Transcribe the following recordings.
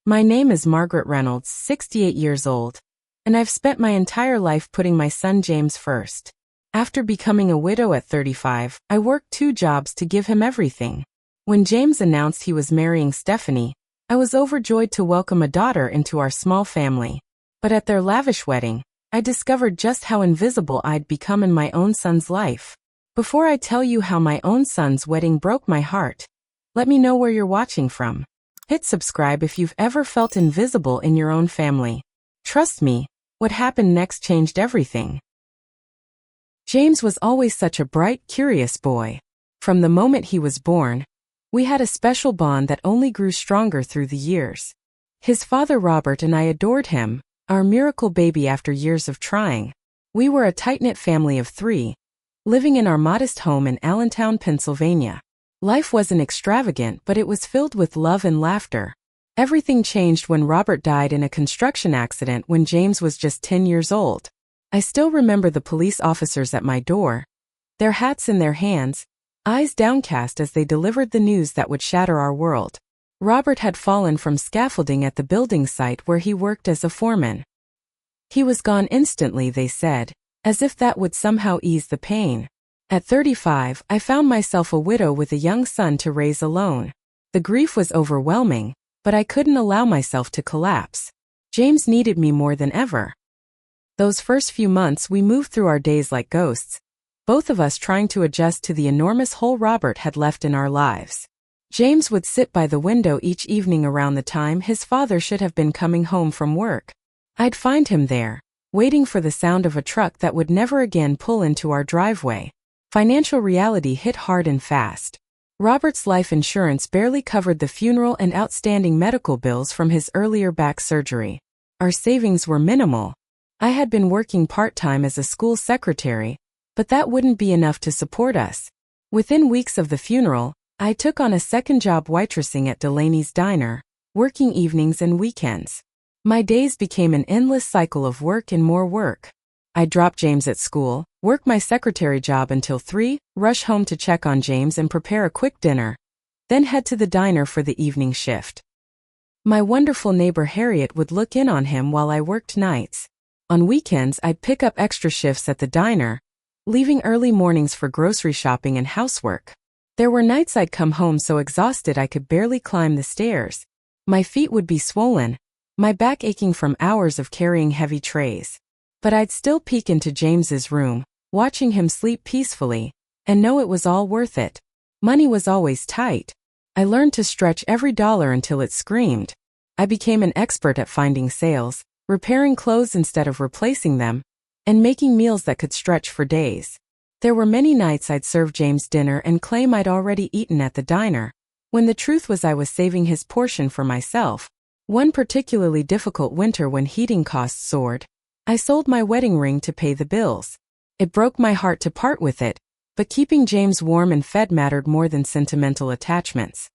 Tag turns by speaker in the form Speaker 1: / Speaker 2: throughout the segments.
Speaker 1: My name is Margaret Reynolds, 68 years old, and I've spent my entire life putting my son James first. After becoming a widow at 35, I worked 2 jobs to give him everything. When James announced he was marrying Stephanie, I was overjoyed to welcome a daughter into our small family. But at their lavish wedding, I discovered just how invisible I'd become in my own son's life. Before I tell you how my own son's wedding broke my heart, let me know where you're watching from. Hit subscribe if you've ever felt invisible in your own family. Trust me, what happened next changed everything. James was always such a bright, curious boy. From the moment he was born, we had a special bond that only grew stronger through the years. His father Robert and I adored him, our miracle baby after years of trying. We were a tight-knit family of 3, living in our modest home in Allentown, Pennsylvania. Life wasn't extravagant, but it was filled with love and laughter. Everything changed when Robert died in a construction accident when James was just 10 years old. I still remember the police officers at my door, their hats in their hands, eyes downcast as they delivered the news that would shatter our world. Robert had fallen from scaffolding at the building site where he worked as a foreman. He was gone instantly, they said, as if that would somehow ease the pain. At 35, I found myself a widow with a young son to raise alone. The grief was overwhelming, but I couldn't allow myself to collapse. James needed me more than ever. Those first few months we moved through our days like ghosts, both of us trying to adjust to the enormous hole Robert had left in our lives. James would sit by the window each evening around the time his father should have been coming home from work. I'd find him there, waiting for the sound of a truck that would never again pull into our driveway. Financial reality hit hard and fast. Robert's life insurance barely covered the funeral and outstanding medical bills from his earlier back surgery. Our savings were minimal. I had been working part-time as a school secretary, but that wouldn't be enough to support us. Within weeks of the funeral, I took on a second job waitressing at Delaney's Diner, working evenings and weekends. My days became an endless cycle of work and more work. I'd drop James at school, work my secretary job until 3, rush home to check on James and prepare a quick dinner, then head to the diner for the evening shift. My wonderful neighbor Harriet would look in on him while I worked nights. On weekends I'd pick up extra shifts at the diner, leaving early mornings for grocery shopping and housework. There were nights I'd come home so exhausted I could barely climb the stairs. My feet would be swollen, my back aching from hours of carrying heavy trays. But I'd still peek into James's room, watching him sleep peacefully, and know it was all worth it. Money was always tight. I learned to stretch every dollar until it screamed. I became an expert at finding sales, repairing clothes instead of replacing them, and making meals that could stretch for days. There were many nights I'd serve James dinner and claim I'd already eaten at the diner, when the truth was I was saving his portion for myself. One particularly difficult winter when heating costs soared, I sold my wedding ring to pay the bills. It broke my heart to part with it, but keeping James warm and fed mattered more than sentimental attachments.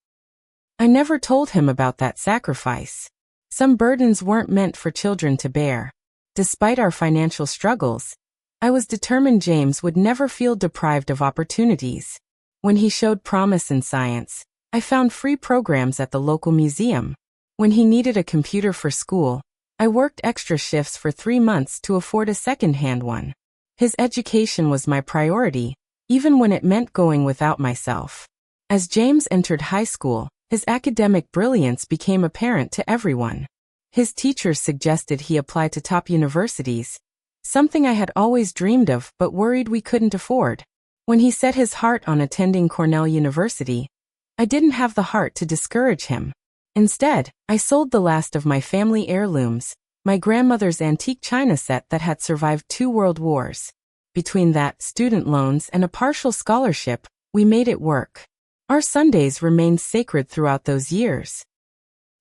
Speaker 1: I never told him about that sacrifice. Some burdens weren't meant for children to bear. Despite our financial struggles, I was determined James would never feel deprived of opportunities. When he showed promise in science, I found free programs at the local museum. When he needed a computer for school, I worked extra shifts for 3 months to afford a second-hand one. His education was my priority, even when it meant going without myself. As James entered high school, his academic brilliance became apparent to everyone. His teachers suggested he apply to top universities, something I had always dreamed of but worried we couldn't afford. When he set his heart on attending Cornell University, I didn't have the heart to discourage him. Instead, I sold the last of my family heirlooms, my grandmother's antique china set that had survived 2 world wars. Between that, student loans, and a partial scholarship, we made it work. Our Sundays remained sacred throughout those years.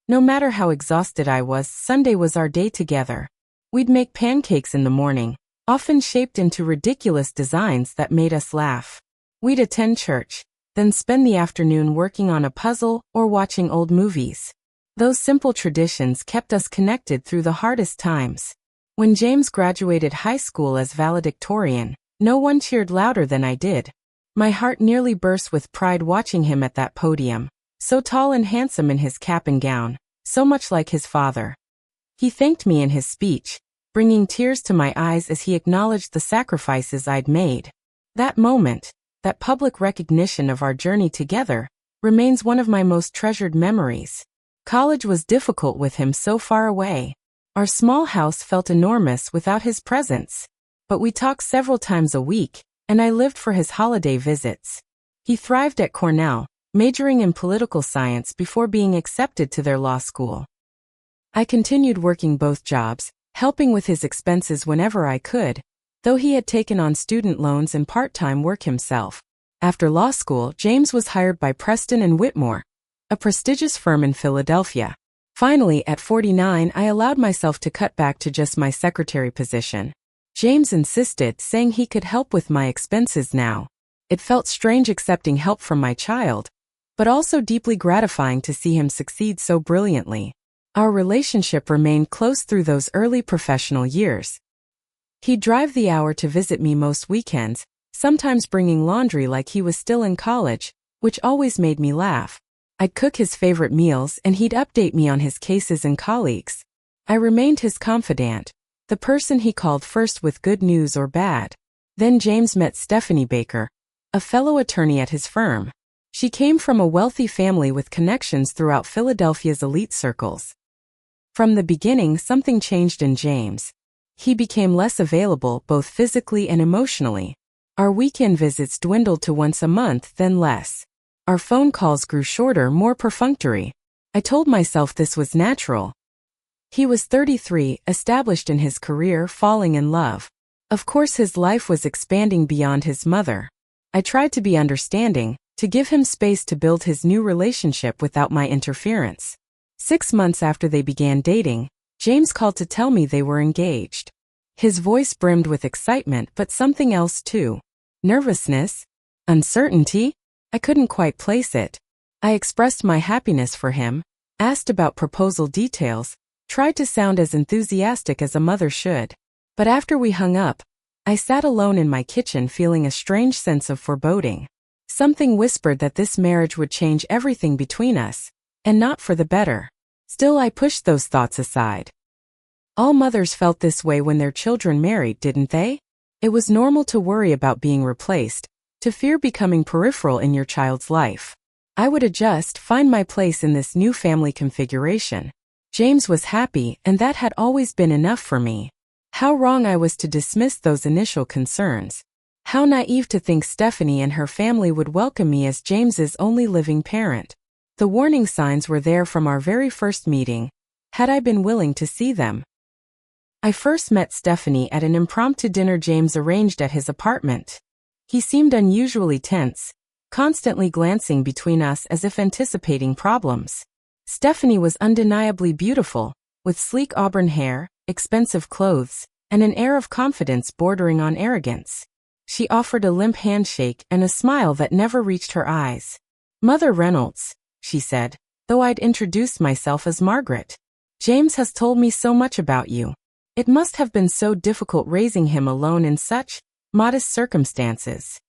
Speaker 1: No matter how exhausted I was, Sunday was our day together. We'd make pancakes in the morning, often shaped into ridiculous designs that made us laugh. We'd attend church, then spend the afternoon working on a puzzle or watching old movies. Those simple traditions kept us connected through the hardest times. When James graduated high school as valedictorian, no one cheered louder than I did. My heart nearly burst with pride watching him at that podium, so tall and handsome in his cap and gown, so much like his father. He thanked me in his speech, bringing tears to my eyes as he acknowledged the sacrifices I'd made. That moment, that public recognition of our journey together, remains one of my most treasured memories. College was difficult with him so far away. Our small house felt enormous without his presence. But we talked several times a week, and I lived for his holiday visits. He thrived at Cornell, majoring in political science before being accepted to their law school. I continued working both jobs, helping with his expenses whenever I could, though he had taken on student loans and part-time work himself. After law school, James was hired by Preston and Whitmore, a prestigious firm in Philadelphia. Finally, at 49, I allowed myself to cut back to just my secretary position. James insisted, saying he could help with my expenses now. It felt strange accepting help from my child, but also deeply gratifying to see him succeed so brilliantly. Our relationship remained close through those early professional years. He'd drive the hour to visit me most weekends, sometimes bringing laundry like he was still in college, which always made me laugh. I'd cook his favorite meals and he'd update me on his cases and colleagues. I remained his confidant, the person he called first with good news or bad. Then James met Stephanie Baker, a fellow attorney at his firm. She came from a wealthy family with connections throughout Philadelphia's elite circles. From the beginning, something changed in James. He became less available both physically and emotionally. Our weekend visits dwindled to once a month, then less. Our phone calls grew shorter, more perfunctory. I told myself this was natural. He was 33, established in his career, falling in love. Of course, his life was expanding beyond his mother. I tried to be understanding, to give him space to build his new relationship without my interference. 6 months after they began dating, James called to tell me they were engaged. His voice brimmed with excitement, but something else too. Nervousness? Uncertainty? I couldn't quite place it. I expressed my happiness for him, asked about proposal details, tried to sound as enthusiastic as a mother should. But after we hung up, I sat alone in my kitchen feeling a strange sense of foreboding. Something whispered that this marriage would change everything between us, and not for the better. Still, I pushed those thoughts aside. All mothers felt this way when their children married, didn't they? It was normal to worry about being replaced, to fear becoming peripheral in your child's life. I would adjust, find my place in this new family configuration. James was happy, and that had always been enough for me. How wrong I was to dismiss those initial concerns. How naive to think Stephanie and her family would welcome me as James's only living parent. The warning signs were there from our very first meeting, had I been willing to see them. I first met Stephanie at an impromptu dinner James arranged at his apartment. He seemed unusually tense, constantly glancing between us as if anticipating problems. Stephanie was undeniably beautiful, with sleek auburn hair, expensive clothes, and an air of confidence bordering on arrogance. She offered a limp handshake and a smile that never reached her eyes. "Mother Reynolds," she said, though I'd introduced myself as Margaret. "James has told me so much about you. It must have been so difficult raising him alone in such modest circumstances."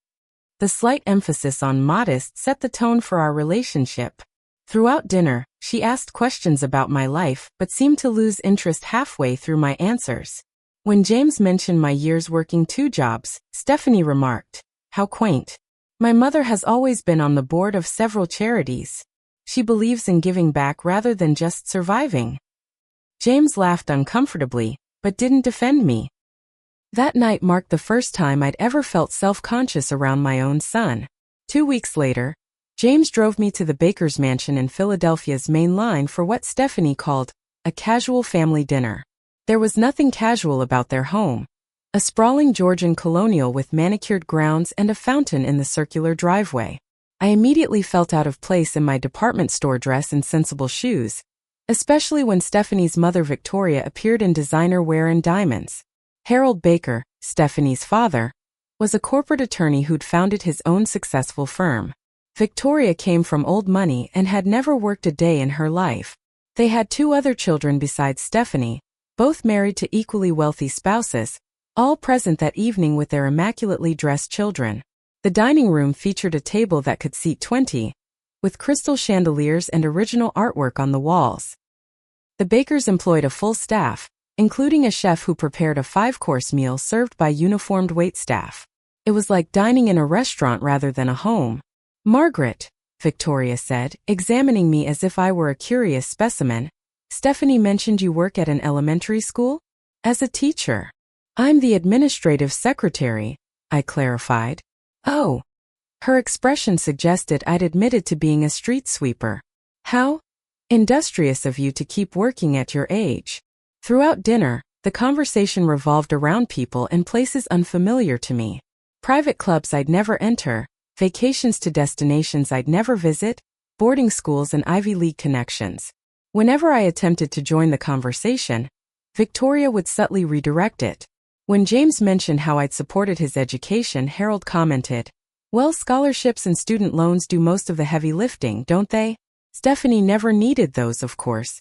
Speaker 1: The slight emphasis on modest set the tone for our relationship. Throughout dinner, she asked questions about my life but seemed to lose interest halfway through my answers. When James mentioned my years working 2 jobs, Stephanie remarked, "How quaint. My mother has always been on the board of several charities. She believes in giving back rather than just surviving." James laughed uncomfortably, but didn't defend me. That night marked the first time I'd ever felt self-conscious around my own son. 2 weeks later, James drove me to the Baker's mansion in Philadelphia's main line for what Stephanie called a casual family dinner. There was nothing casual about their home. A sprawling Georgian colonial with manicured grounds and a fountain in the circular driveway. I immediately felt out of place in my department store dress and sensible shoes, especially when Stephanie's mother Victoria appeared in designer wear and diamonds. Harold Baker, Stephanie's father, was a corporate attorney who'd founded his own successful firm. Victoria came from old money and had never worked a day in her life. They had 2 other children besides Stephanie, both married to equally wealthy spouses, all present that evening with their immaculately dressed children. The dining room featured a table that could seat 20, with crystal chandeliers and original artwork on the walls. The bakers employed a full staff, including a chef who prepared a 5-course meal served by uniformed waitstaff. It was like dining in a restaurant rather than a home. "Margaret," Victoria said, examining me as if I were a curious specimen, "Stephanie mentioned you work at an elementary school?" "As a teacher. I'm the administrative secretary," I clarified. "Oh." Her expression suggested I'd admitted to being a street sweeper. "How industrious of you to keep working at your age." Throughout dinner, the conversation revolved around people and places unfamiliar to me. Private clubs I'd never enter, vacations to destinations I'd never visit, boarding schools and Ivy League connections. Whenever I attempted to join the conversation, Victoria would subtly redirect it. When James mentioned how I'd supported his education, Harold commented, "Well, scholarships and student loans do most of the heavy lifting, don't they? Stephanie never needed those, of course.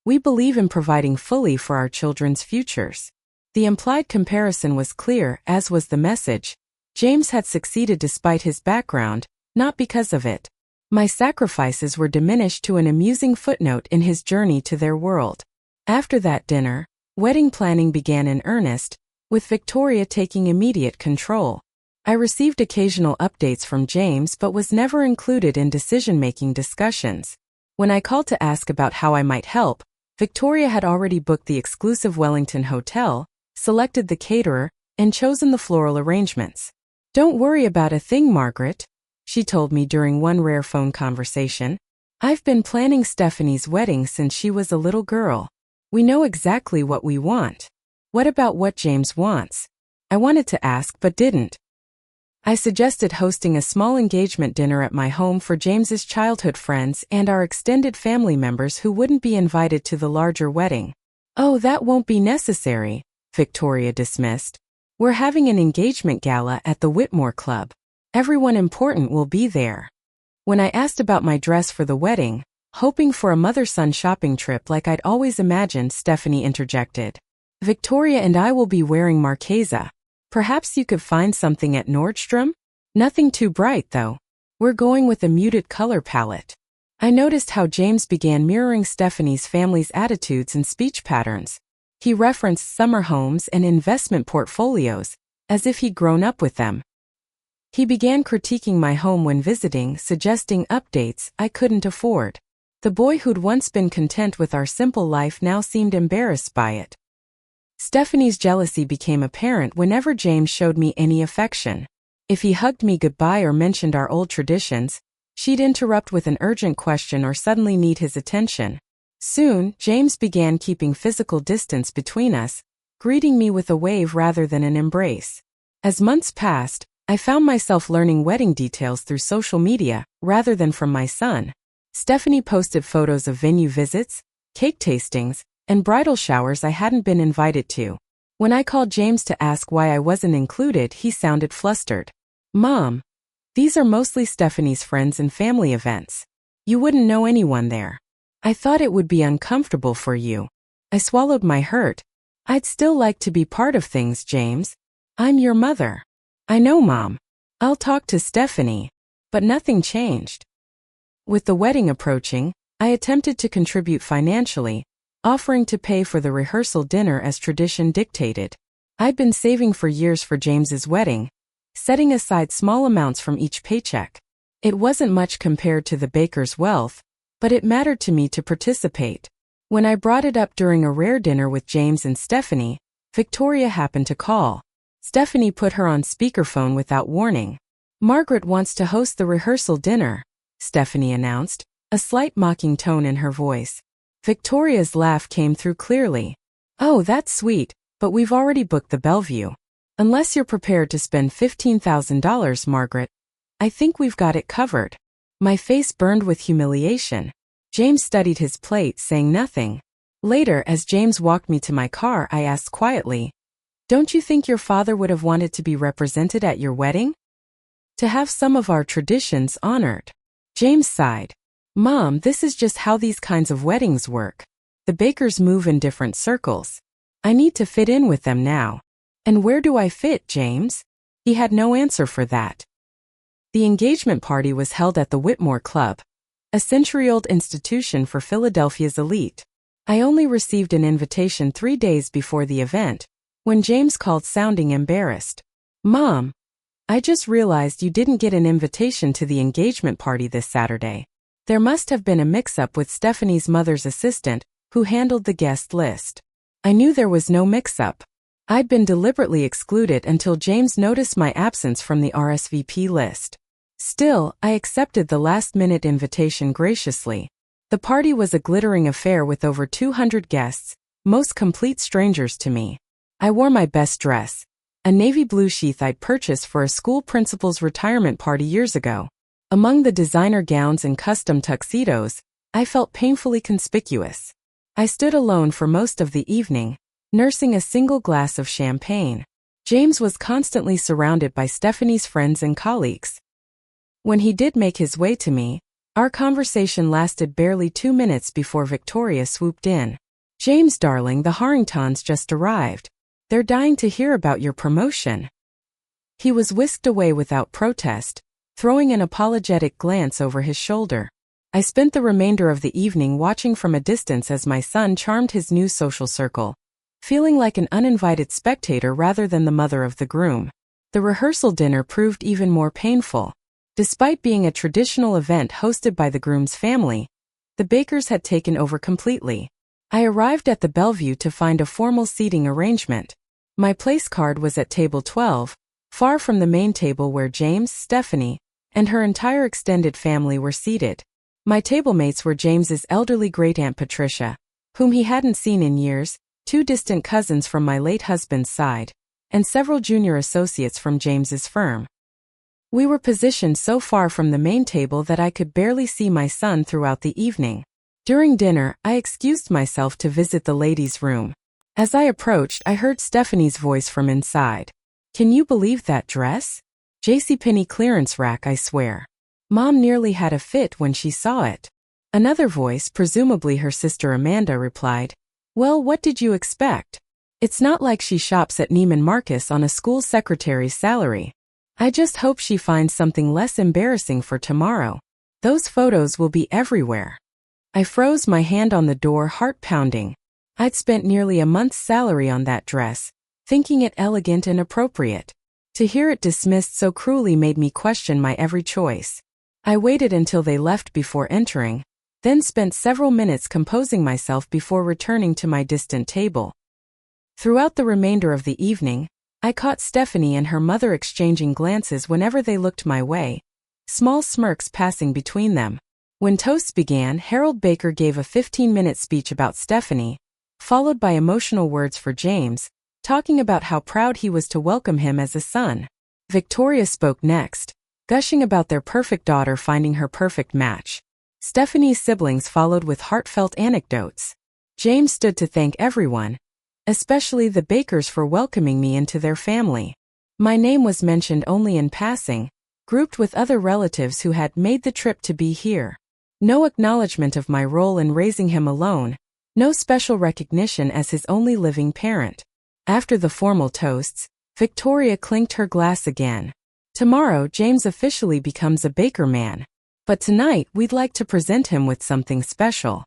Speaker 1: We believe in providing fully for our children's futures." The implied comparison was clear, as was the message. James had succeeded despite his background, not because of it. My sacrifices were diminished to an amusing footnote in his journey to their world. After that dinner, wedding planning began in earnest, with Victoria taking immediate control. I received occasional updates from James but was never included in decision-making discussions. When I called to ask about how I might help, Victoria had already booked the exclusive Wellington hotel, selected the caterer, and chosen the floral arrangements. "Don't worry about a thing, Margaret," she told me during one rare phone conversation. "I've been planning Stephanie's wedding since she was a little girl. We know exactly what we want." "What about what James wants?" I wanted to ask but didn't. I suggested hosting a small engagement dinner at my home for James's childhood friends and our extended family members who wouldn't be invited to the larger wedding. "Oh, that won't be necessary," Victoria dismissed. "We're having an engagement gala at the Whitmore Club. Everyone important will be there." When I asked about my dress for the wedding, hoping for a mother-son shopping trip like I'd always imagined, Stephanie interjected, "Victoria and I will be wearing Marchesa. Perhaps you could find something at Nordstrom? Nothing too bright, though. We're going with a muted color palette." I noticed how James began mirroring Stephanie's family's attitudes and speech patterns. He referenced summer homes and investment portfolios, as if he'd grown up with them. He began critiquing my home when visiting, suggesting updates I couldn't afford. The boy who'd once been content with our simple life now seemed embarrassed by it. Stephanie's jealousy became apparent whenever James showed me any affection. If he hugged me goodbye or mentioned our old traditions, she'd interrupt with an urgent question or suddenly need his attention. Soon, James began keeping physical distance between us, greeting me with a wave rather than an embrace. As months passed, I found myself learning wedding details through social media, rather than from my son. Stephanie posted photos of venue visits, cake tastings, and bridal showers I hadn't been invited to. When I called James to ask why I wasn't included, he sounded flustered. "Mom, these are mostly Stephanie's friends and family events. You wouldn't know anyone there. I thought it would be uncomfortable for you." I swallowed my hurt. "I'd still like to be part of things, James. I'm your mother." "I know, Mom. I'll talk to Stephanie." But nothing changed. With the wedding approaching, I attempted to contribute financially, offering to pay for the rehearsal dinner as tradition dictated. I'd been saving for years for James's wedding, setting aside small amounts from each paycheck. It wasn't much compared to the baker's wealth, but it mattered to me to participate. When I brought it up during a rare dinner with James and Stephanie, Victoria happened to call. Stephanie put her on speakerphone without warning. "Margaret wants to host the rehearsal dinner," Stephanie announced, a slight mocking tone in her voice. Victoria's laugh came through clearly. "Oh, that's sweet, but we've already booked the Bellevue. Unless you're prepared to spend $15,000, Margaret, I think we've got it covered." My face burned with humiliation. James studied his plate, saying nothing. Later, as James walked me to my car, I asked quietly, "Don't you think your father would have wanted to be represented at your wedding? To have some of our traditions honored?" James sighed. "Mom, this is just how these kinds of weddings work. The bakers move in different circles. I need to fit in with them now." "And where do I fit, James?" He had no answer for that. The engagement party was held at the Whitmore Club, a century-old institution for Philadelphia's elite. I only received an invitation 3 days before the event, when James called sounding embarrassed. "Mom, I just realized you didn't get an invitation to the engagement party this Saturday." There must have been a mix-up with Stephanie's mother's assistant, who handled the guest list. I knew there was no mix-up. I'd been deliberately excluded until James noticed my absence from the RSVP list. Still, I accepted the last-minute invitation graciously. The party was a glittering affair with over 200 guests, most complete strangers to me. I wore my best dress, a navy blue sheath I'd purchased for a school principal's retirement party years ago. Among the designer gowns and custom tuxedos, I felt painfully conspicuous. I stood alone for most of the evening, nursing a single glass of champagne. James was constantly surrounded by Stephanie's friends and colleagues. When he did make his way to me, our conversation lasted barely 2 minutes before Victoria swooped in. "James, darling, the Harringtons just arrived. They're dying to hear about your promotion." He was whisked away without protest, throwing an apologetic glance over his shoulder. I spent the remainder of the evening watching from a distance as my son charmed his new social circle, feeling like an uninvited spectator rather than the mother of the groom. The rehearsal dinner proved even more painful. Despite being a traditional event hosted by the groom's family, the Bakers had taken over completely. I arrived at the Bellevue to find a formal seating arrangement. My place card was at table 12, far from the main table where James, Stephanie, and her entire extended family were seated. My table mates were James's elderly great-aunt Patricia, whom he hadn't seen in years, 2 distant cousins from my late husband's side, and several junior associates from James's firm. We were positioned so far from the main table that I could barely see my son throughout the evening. During dinner, I excused myself to visit the ladies' room. As I approached, I heard Stephanie's voice from inside. "Can you believe that dress? JCPenney clearance rack, I swear. Mom nearly had a fit when she saw it." Another voice, presumably her sister Amanda, replied, "Well, what did you expect? It's not like she shops at Neiman Marcus on a school secretary's salary. I just hope she finds something less embarrassing for tomorrow. Those photos will be everywhere." I froze, my hand on the door, heart pounding. I'd spent nearly a month's salary on that dress, thinking it elegant and appropriate. To hear it dismissed so cruelly made me question my every choice. I waited until they left before entering, then spent several minutes composing myself before returning to my distant table. Throughout the remainder of the evening, I caught Stephanie and her mother exchanging glances whenever they looked my way, small smirks passing between them. When toasts began, Harold Baker gave a 15-minute speech about Stephanie, followed by emotional words for James, talking about how proud he was to welcome him as a son. Victoria spoke next, gushing about their perfect daughter finding her perfect match. Stephanie's siblings followed with heartfelt anecdotes. James stood to thank everyone, especially the Bakers, for welcoming me into their family. My name was mentioned only in passing, grouped with other relatives who had made the trip to be here. No acknowledgement of my role in raising him alone, no special recognition as his only living parent. After the formal toasts, Victoria clinked her glass again. "Tomorrow, James officially becomes a Baker man. But tonight, we'd like to present him with something special."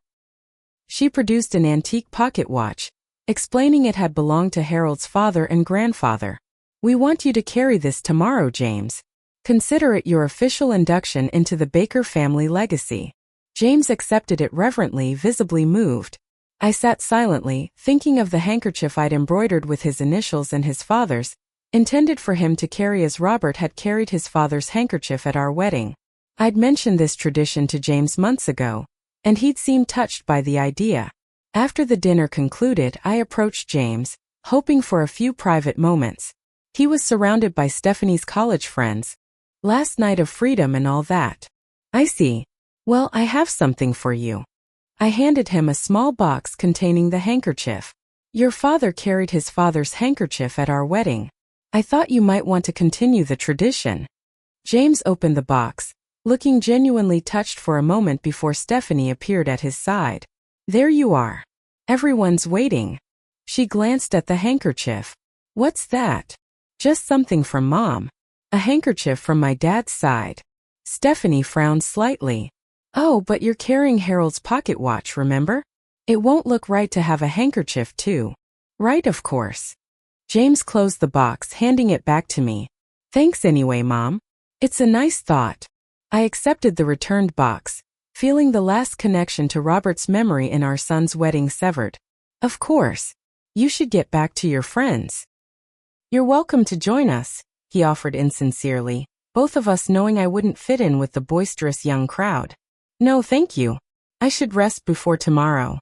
Speaker 1: She produced an antique pocket watch, explaining it had belonged to Harold's father and grandfather. "We want you to carry this tomorrow, James. Consider it your official induction into the Baker family legacy." James accepted it reverently, visibly moved. I sat silently, thinking of the handkerchief I'd embroidered with his initials and his father's, intended for him to carry as Robert had carried his father's handkerchief at our wedding. I'd mentioned this tradition to James months ago, and he'd seemed touched by the idea. After the dinner concluded, I approached James, hoping for a few private moments. He was surrounded by Stephanie's college friends. Last night of freedom and all that. "I see. Well, I have something for you." I handed him a small box containing the handkerchief. "Your father carried his father's handkerchief at our wedding. I thought you might want to continue the tradition." James opened the box, looking genuinely touched for a moment before Stephanie appeared at his side. "There you are. Everyone's waiting." She glanced at the handkerchief. "What's that?" "Just something from Mom. A handkerchief from my dad's side." Stephanie frowned slightly. "Oh, but you're carrying Harold's pocket watch, remember? It won't look right to have a handkerchief too. Right, of course. James closed the box, handing it back to me. Thanks anyway, Mom. It's a nice thought. I accepted the returned box, feeling the last connection to Robert's memory in our son's wedding severed. Of course. You should get back to your friends. You're welcome to join us, he offered insincerely, both of us knowing I wouldn't fit in with the boisterous young crowd. No, thank you. I should rest before tomorrow.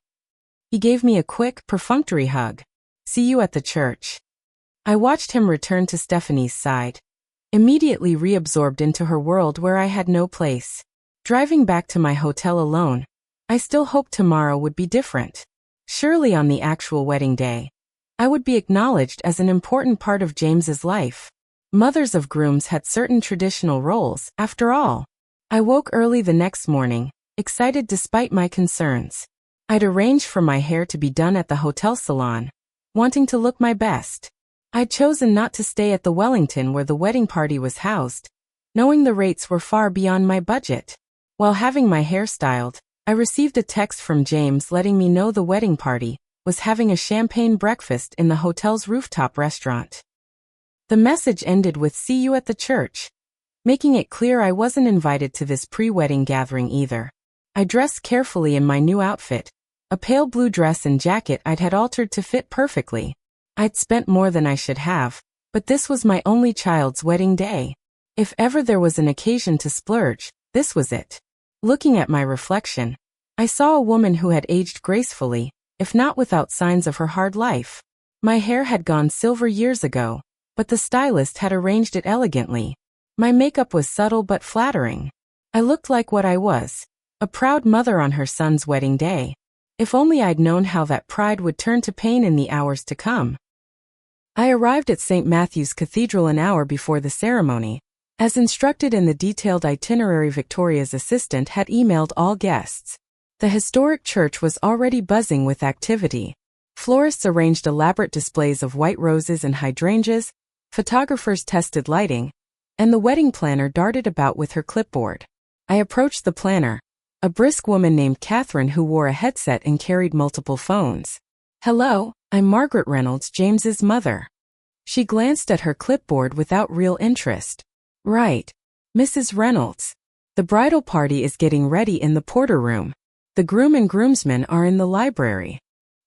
Speaker 1: He gave me a quick, perfunctory hug. See you at the church. I watched him return to Stephanie's side, immediately reabsorbed into her world where I had no place. Driving back to my hotel alone, I still hoped tomorrow would be different. Surely on the actual wedding day, I would be acknowledged as an important part of James's life. Mothers of grooms had certain traditional roles, after all. I woke early the next morning, excited despite my concerns. I'd arranged for my hair to be done at the hotel salon, wanting to look my best. I'd chosen not to stay at the Wellington where the wedding party was housed, knowing the rates were far beyond my budget. While having my hair styled, I received a text from James letting me know the wedding party was having a champagne breakfast in the hotel's rooftop restaurant. The message ended with "See you at the church," making it clear I wasn't invited to this pre-wedding gathering either. I dressed carefully in my new outfit, a pale blue dress and jacket I'd had altered to fit perfectly. I'd spent more than I should have, but this was my only child's wedding day. If ever there was an occasion to splurge, this was it. Looking at my reflection, I saw a woman who had aged gracefully, if not without signs of her hard life. My hair had gone silver years ago, but the stylist had arranged it elegantly. My makeup was subtle but flattering. I looked like what I was, a proud mother on her son's wedding day. If only I'd known how that pride would turn to pain in the hours to come. I arrived at St. Matthew's Cathedral an hour before the ceremony. As instructed in the detailed itinerary Victoria's assistant had emailed all guests. The historic church was already buzzing with activity. Florists arranged elaborate displays of white roses and hydrangeas, photographers tested lighting, and the wedding planner darted about with her clipboard. I approached the planner, a brisk woman named Catherine who wore a headset and carried multiple phones. Hello, I'm Margaret Reynolds, James's mother. She glanced at her clipboard without real interest. Right. Mrs. Reynolds. The bridal party is getting ready in the porter room. The groom and groomsmen are in the library.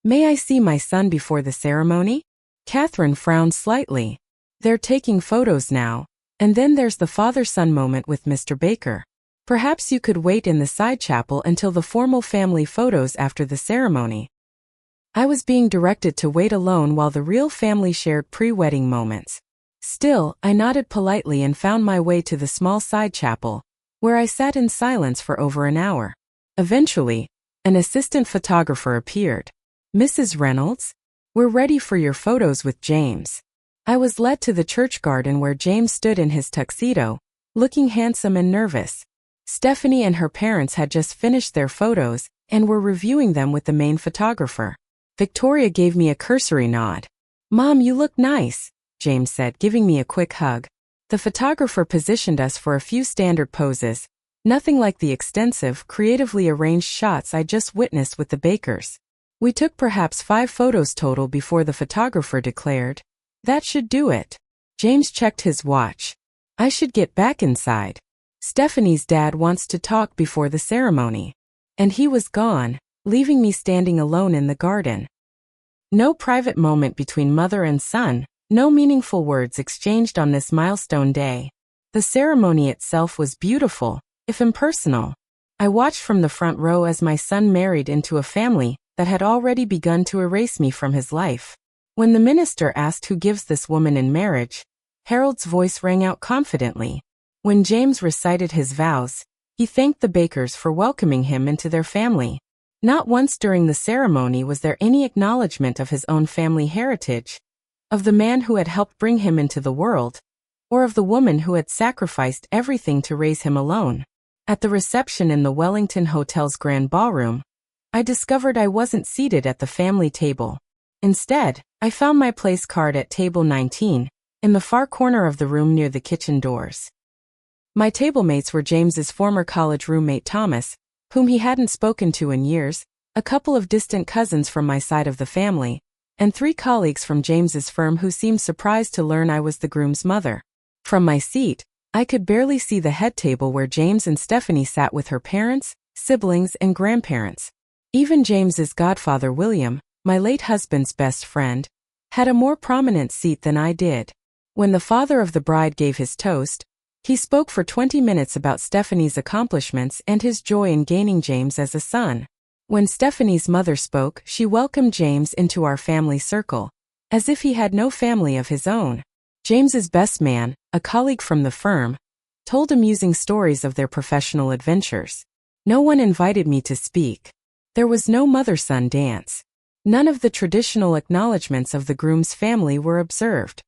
Speaker 1: May I see my son before the ceremony? Catherine frowned slightly. They're taking photos now, and then there's the father-son moment with Mr. Baker. Perhaps you could wait in the side chapel until the formal family photos after the ceremony. I was being directed to wait alone while the real family shared pre-wedding moments. Still, I nodded politely and found my way to the small side chapel, where I sat in silence for over an hour. Eventually, an assistant photographer appeared. Mrs. Reynolds, we're ready for your photos with James. I was led to the church garden where James stood in his tuxedo, looking handsome and nervous. Stephanie and her parents had just finished their photos and were reviewing them with the main photographer. Victoria gave me a cursory nod. Mom, you look nice, James said, giving me a quick hug. The photographer positioned us for a few standard poses, nothing like the extensive, creatively arranged shots I just witnessed with the Bakers. We took perhaps 5 photos total before the photographer declared, "That should do it." James checked his watch. I should get back inside. Stephanie's dad wants to talk before the ceremony. And he was gone, leaving me standing alone in the garden. No private moment between mother and son, no meaningful words exchanged on this milestone day. The ceremony itself was beautiful, if impersonal. I watched from the front row as my son married into a family that had already begun to erase me from his life. When the minister asked who gives this woman in marriage, Harold's voice rang out confidently. When James recited his vows, he thanked the Bakers for welcoming him into their family. Not once during the ceremony was there any acknowledgement of his own family heritage, of the man who had helped bring him into the world, or of the woman who had sacrificed everything to raise him alone. At the reception in the Wellington Hotel's grand ballroom, I discovered I wasn't seated at the family table. Instead, I found my place card at table 19, in the far corner of the room near the kitchen doors. My table mates were James's former college roommate Thomas, whom he hadn't spoken to in years, a couple of distant cousins from my side of the family, and 3 colleagues from James's firm who seemed surprised to learn I was the groom's mother. From my seat, I could barely see the head table where James and Stephanie sat with her parents, siblings, and grandparents. Even James's godfather William, my late husband's best friend, had a more prominent seat than I did. When the father of the bride gave his toast, he spoke for 20 minutes about Stephanie's accomplishments and his joy in gaining James as a son. When Stephanie's mother spoke, she welcomed James into our family circle, as if he had no family of his own. James's best man, a colleague from the firm, told amusing stories of their professional adventures. No one invited me to speak. There was no mother-son dance. None of the traditional acknowledgments of the groom's family were observed.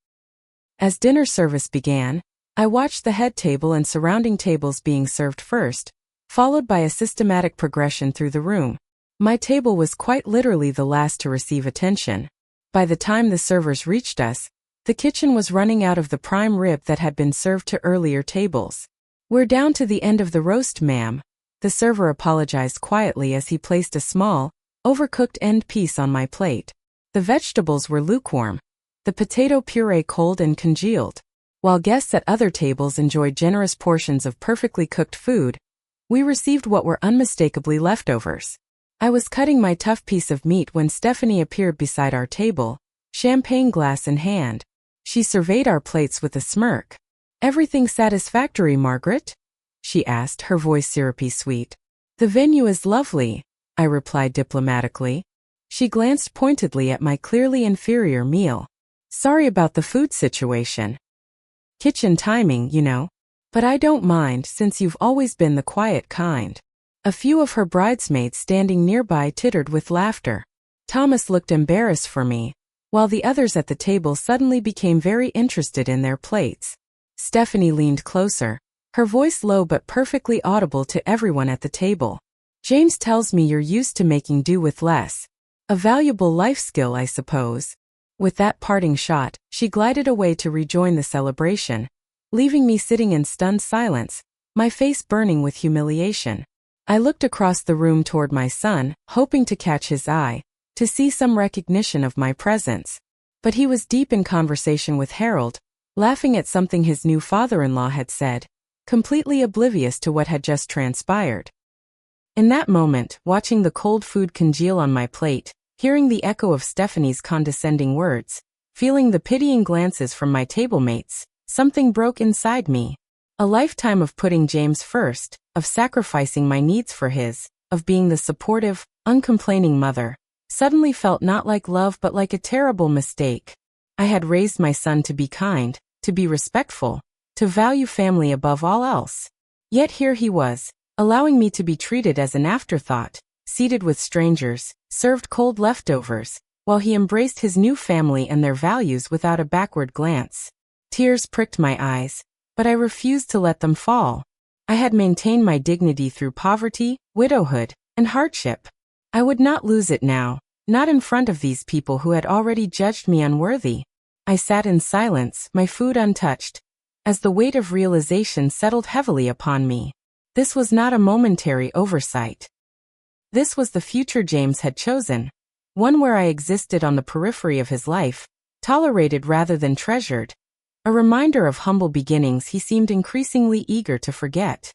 Speaker 1: As dinner service began, I watched the head table and surrounding tables being served first, followed by a systematic progression through the room. My table was quite literally the last to receive attention. By the time the servers reached us, the kitchen was running out of the prime rib that had been served to earlier tables. "We're down to the end of the roast, ma'am," the server apologized quietly as he placed a small, overcooked end piece on my plate. The vegetables were lukewarm, the potato puree cold and congealed. While guests at other tables enjoyed generous portions of perfectly cooked food, we received what were unmistakably leftovers. I was cutting my tough piece of meat when Stephanie appeared beside our table, champagne glass in hand. She surveyed our plates with a smirk. "Everything satisfactory, Margaret?" she asked, her voice syrupy sweet. "The venue is lovely," I replied diplomatically. She glanced pointedly at my clearly inferior meal. "Sorry about the food situation. Kitchen timing, you know. But I don't mind since you've always been the quiet kind." A few of her bridesmaids standing nearby tittered with laughter. Thomas looked embarrassed for me, while the others at the table suddenly became very interested in their plates. Stephanie leaned closer, her voice low but perfectly audible to everyone at the table. "James tells me you're used to making do with less. A valuable life skill, I suppose." With that parting shot, she glided away to rejoin the celebration, leaving me sitting in stunned silence, my face burning with humiliation. I looked across the room toward my son, hoping to catch his eye, to see some recognition of my presence. But he was deep in conversation with Harold, laughing at something his new father-in-law had said, completely oblivious to what had just transpired. In that moment, watching the cold food congeal on my plate, hearing the echo of Stephanie's condescending words, feeling the pitying glances from my table mates, something broke inside me. A lifetime of putting James first, of sacrificing my needs for his, of being the supportive, uncomplaining mother, suddenly felt not like love but like a terrible mistake. I had raised my son to be kind, to be respectful, to value family above all else. Yet here he was, allowing me to be treated as an afterthought, seated with strangers, served cold leftovers, while he embraced his new family and their values without a backward glance. Tears pricked my eyes, but I refused to let them fall. I had maintained my dignity through poverty, widowhood, and hardship. I would not lose it now, not in front of these people who had already judged me unworthy. I sat in silence, my food untouched, as the weight of realization settled heavily upon me. This was not a momentary oversight. This was the future James had chosen, one where I existed on the periphery of his life, tolerated rather than treasured. A reminder of humble beginnings he seemed increasingly eager to forget.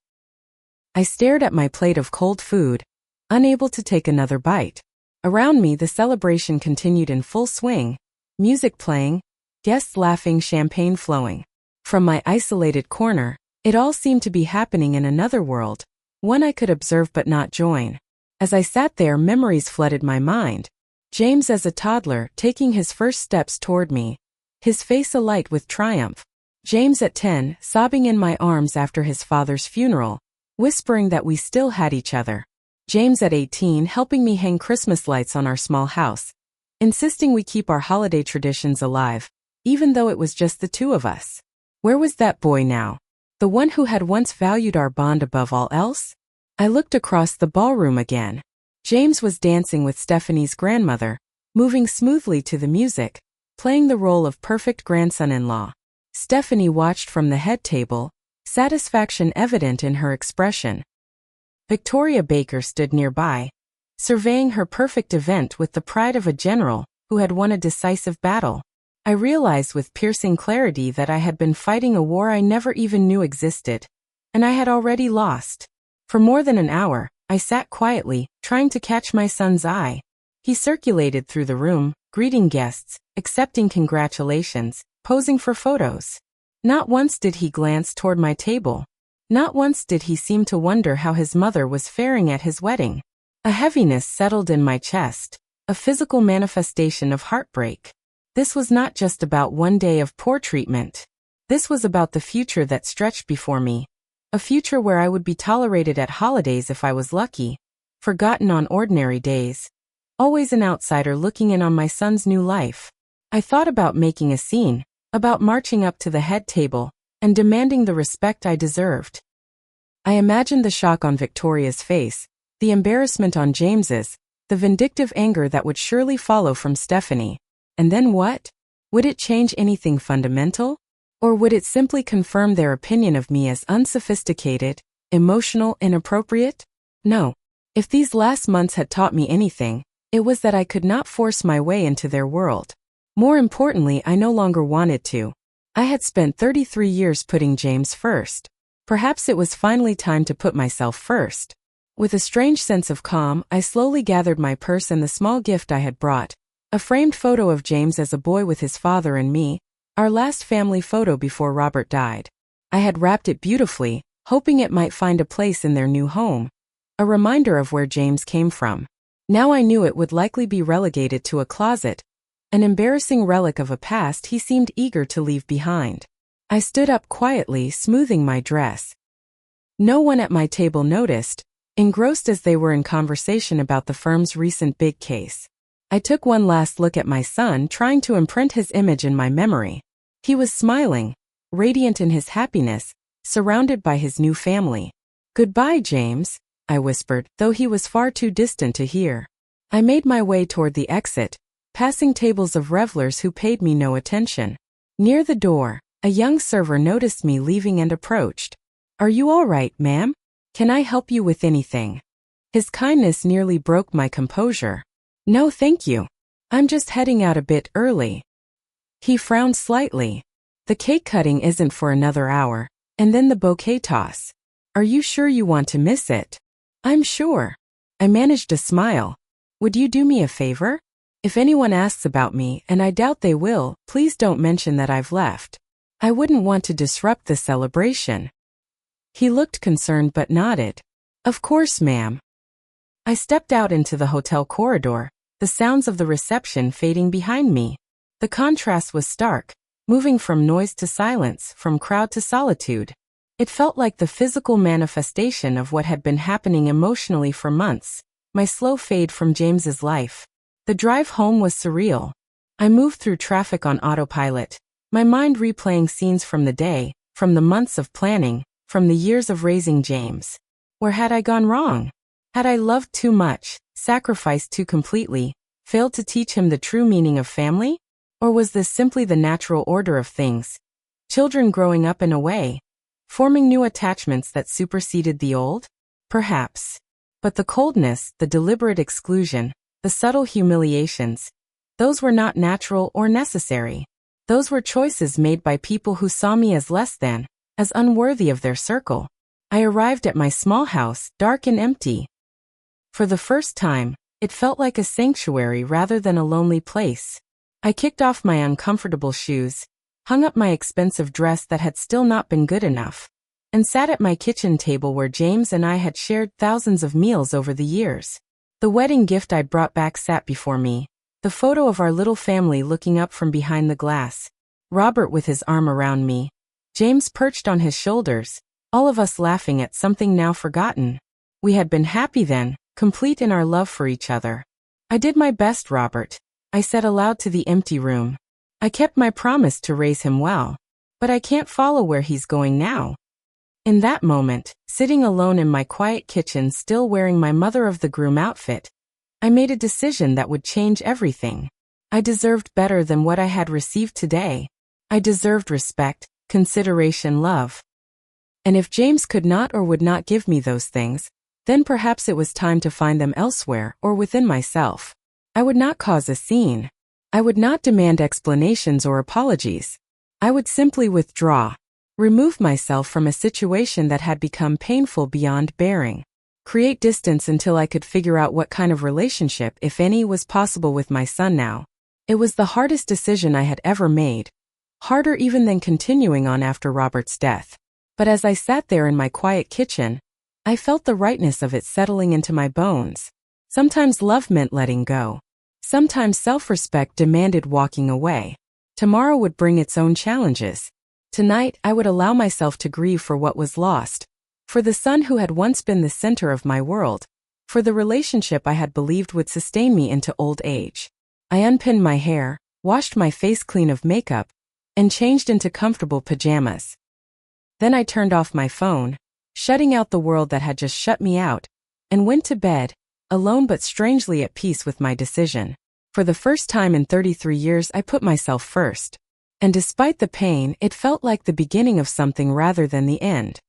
Speaker 1: I stared at my plate of cold food, unable to take another bite. Around me the celebration continued in full swing, music playing, guests laughing, champagne flowing. From my isolated corner, it all seemed to be happening in another world, one I could observe but not join. As I sat there, memories flooded my mind. James as a toddler, taking his first steps toward me, his face alight with triumph. James at 10, sobbing in my arms after his father's funeral, whispering that we still had each other. James at 18, helping me hang Christmas lights on our small house, insisting we keep our holiday traditions alive, even though it was just the two of us. Where was that boy now? The one who had once valued our bond above all else? I looked across the ballroom again. James was dancing with Stephanie's grandmother, moving smoothly to the music, playing the role of perfect grandson-in-law. Stephanie watched from the head table, satisfaction evident in her expression. Victoria Baker stood nearby, surveying her perfect event with the pride of a general who had won a decisive battle. I realized with piercing clarity that I had been fighting a war I never even knew existed, and I had already lost. For more than an hour, I sat quietly, trying to catch my son's eye. He circulated through the room, greeting guests, accepting congratulations, posing for photos. Not once did he glance toward my table. Not once did he seem to wonder how his mother was faring at his wedding. A heaviness settled in my chest, a physical manifestation of heartbreak. This was not just about one day of poor treatment. This was about the future that stretched before me. A future where I would be tolerated at holidays if I was lucky, forgotten on ordinary days, always an outsider looking in on my son's new life. I thought about making a scene, about marching up to the head table, and demanding the respect I deserved. I imagined the shock on Victoria's face, the embarrassment on James's, the vindictive anger that would surely follow from Stephanie. And then what? Would it change anything fundamental? Or would it simply confirm their opinion of me as unsophisticated, emotional, inappropriate? No. If these last months had taught me anything, it was that I could not force my way into their world. More importantly, I no longer wanted to. I had spent 33 years putting James first. Perhaps it was finally time to put myself first. With a strange sense of calm, I slowly gathered my purse and the small gift I had brought. A framed photo of James as a boy with his father and me, our last family photo before Robert died. I had wrapped it beautifully, hoping it might find a place in their new home. A reminder of where James came from. Now I knew it would likely be relegated to a closet, an embarrassing relic of a past he seemed eager to leave behind. I stood up quietly, smoothing my dress. No one at my table noticed, engrossed as they were in conversation about the firm's recent big case. I took one last look at my son, trying to imprint his image in my memory. He was smiling, radiant in his happiness, surrounded by his new family. "Goodbye, James," I whispered, though he was far too distant to hear. I made my way toward the exit, passing tables of revelers who paid me no attention. Near the door, a young server noticed me leaving and approached. "Are you all right, ma'am? Can I help you with anything?" His kindness nearly broke my composure. "No, thank you. I'm just heading out a bit early." He frowned slightly. "The cake cutting isn't for another hour, and then the bouquet toss. Are you sure you want to miss it?" "I'm sure." I managed a smile. "Would you do me a favor? If anyone asks about me, and I doubt they will, please don't mention that I've left. I wouldn't want to disrupt the celebration." He looked concerned but nodded. "Of course, ma'am." I stepped out into the hotel corridor, the sounds of the reception fading behind me. The contrast was stark, moving from noise to silence, from crowd to solitude. It felt like the physical manifestation of what had been happening emotionally for months, my slow fade from James's life. The drive home was surreal. I moved through traffic on autopilot, my mind replaying scenes from the day, from the months of planning, from the years of raising James. Where had I gone wrong? Had I loved too much, sacrificed too completely, failed to teach him the true meaning of family? Or was this simply the natural order of things? Children growing up in a way, forming new attachments that superseded the old? Perhaps. But the coldness, the deliberate exclusion, the subtle humiliations, those were not natural or necessary. Those were choices made by people who saw me as less than, as unworthy of their circle. I arrived at my small house, dark and empty. For the first time, it felt like a sanctuary rather than a lonely place. I kicked off my uncomfortable shoes, hung up my expensive dress that had still not been good enough, and sat at my kitchen table where James and I had shared thousands of meals over the years. The wedding gift I'd brought back sat before me, the photo of our little family looking up from behind the glass. Robert with his arm around me, James perched on his shoulders, all of us laughing at something now forgotten. We had been happy then, complete in our love for each other. "I did my best, Robert," I said aloud to the empty room. "I kept my promise to raise him well. But I can't follow where he's going now." In that moment, sitting alone in my quiet kitchen still wearing my mother-of-the-groom outfit, I made a decision that would change everything. I deserved better than what I had received today. I deserved respect, consideration, love. And if James could not or would not give me those things, then perhaps it was time to find them elsewhere or within myself. I would not cause a scene. I would not demand explanations or apologies. I would simply withdraw, remove myself from a situation that had become painful beyond bearing, create distance until I could figure out what kind of relationship, if any, was possible with my son now. It was the hardest decision I had ever made, harder even than continuing on after Robert's death. But as I sat there in my quiet kitchen, I felt the rightness of it settling into my bones. Sometimes love meant letting go. Sometimes self-respect demanded walking away. Tomorrow would bring its own challenges. Tonight, I would allow myself to grieve for what was lost, for the son who had once been the center of my world, for the relationship I had believed would sustain me into old age. I unpinned my hair, washed my face clean of makeup, and changed into comfortable pajamas. Then I turned off my phone, shutting out the world that had just shut me out, and went to bed, alone but strangely at peace with my decision. For the first time in 33 years, I put myself first. And despite the pain, it felt like the beginning of something rather than the end.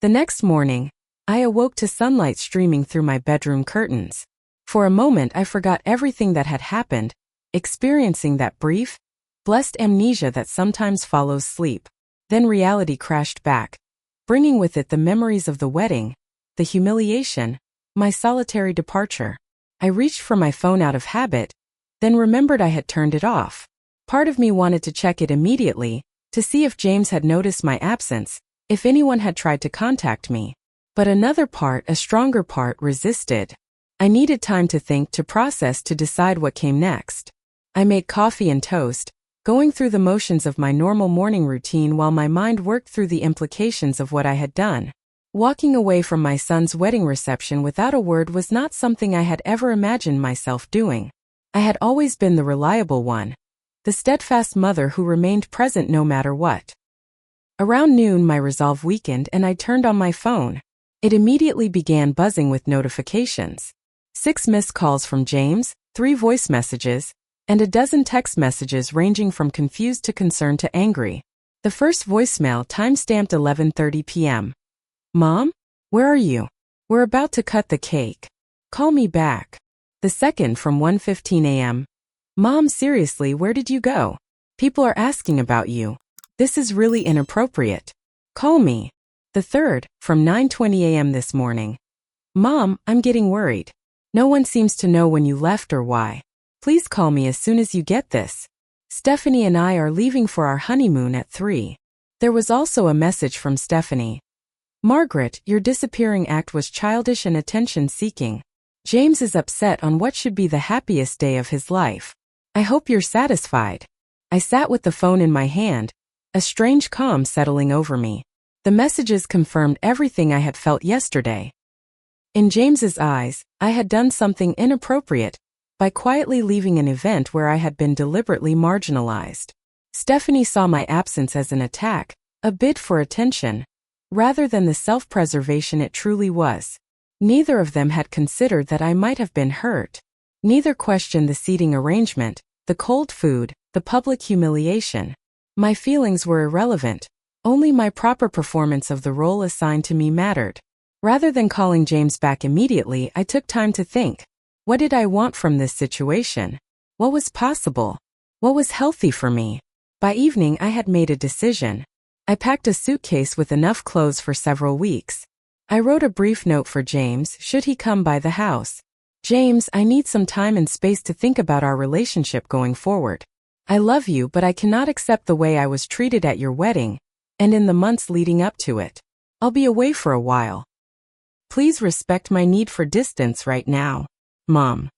Speaker 1: The next morning, I awoke to sunlight streaming through my bedroom curtains. For a moment, I forgot everything that had happened, experiencing that brief, blessed amnesia that sometimes follows sleep. Then reality crashed back, bringing with it the memories of the wedding, the humiliation, my solitary departure. I reached for my phone out of habit, then remembered I had turned it off. Part of me wanted to check it immediately, to see if James had noticed my absence, if anyone had tried to contact me. But another part, a stronger part, resisted. I needed time to think, to process, to decide what came next. I made coffee and toast, going through the motions of my normal morning routine while my mind worked through the implications of what I had done. Walking away from my son's wedding reception without a word was not something I had ever imagined myself doing. I had always been the reliable one, the steadfast mother who remained present no matter what. Around noon, my resolve weakened and I turned on my phone. It immediately began buzzing with notifications. 6 missed calls from James, 3 voice messages, and a dozen text messages ranging from confused to concerned to angry. The first voicemail, time-stamped 11:30 p.m. Mom? Where are you? We're about to cut the cake. Call me back. The second, from 1:15 a.m. Mom, seriously, where did you go? People are asking about you. This is really inappropriate. Call me. The third, from 9:20 a.m. this morning. Mom, I'm getting worried. No one seems to know when you left or why. Please call me as soon as you get this. Stephanie and I are leaving for our honeymoon at 3. There was also a message from Stephanie. Margaret, your disappearing act was childish and attention-seeking. James is upset on what should be the happiest day of his life. I hope you're satisfied. I sat with the phone in my hand, a strange calm settling over me. The messages confirmed everything I had felt yesterday. In James's eyes, I had done something inappropriate by quietly leaving an event where I had been deliberately marginalized. Stephanie saw my absence as an attack, a bid for attention, rather than the self-preservation it truly was. Neither of them had considered that I might have been hurt. Neither questioned the seating arrangement, the cold food, the public humiliation. My feelings were irrelevant. Only my proper performance of the role assigned to me mattered. Rather than calling James back immediately, I took time to think. What did I want from this situation? What was possible? What was healthy for me? By evening, I had made a decision. I packed a suitcase with enough clothes for several weeks. I wrote a brief note for James, should he come by the house. James, I need some time and space to think about our relationship going forward. I love you, but I cannot accept the way I was treated at your wedding, and in the months leading up to it. I'll be away for a while. Please respect my need for distance right now. Mom.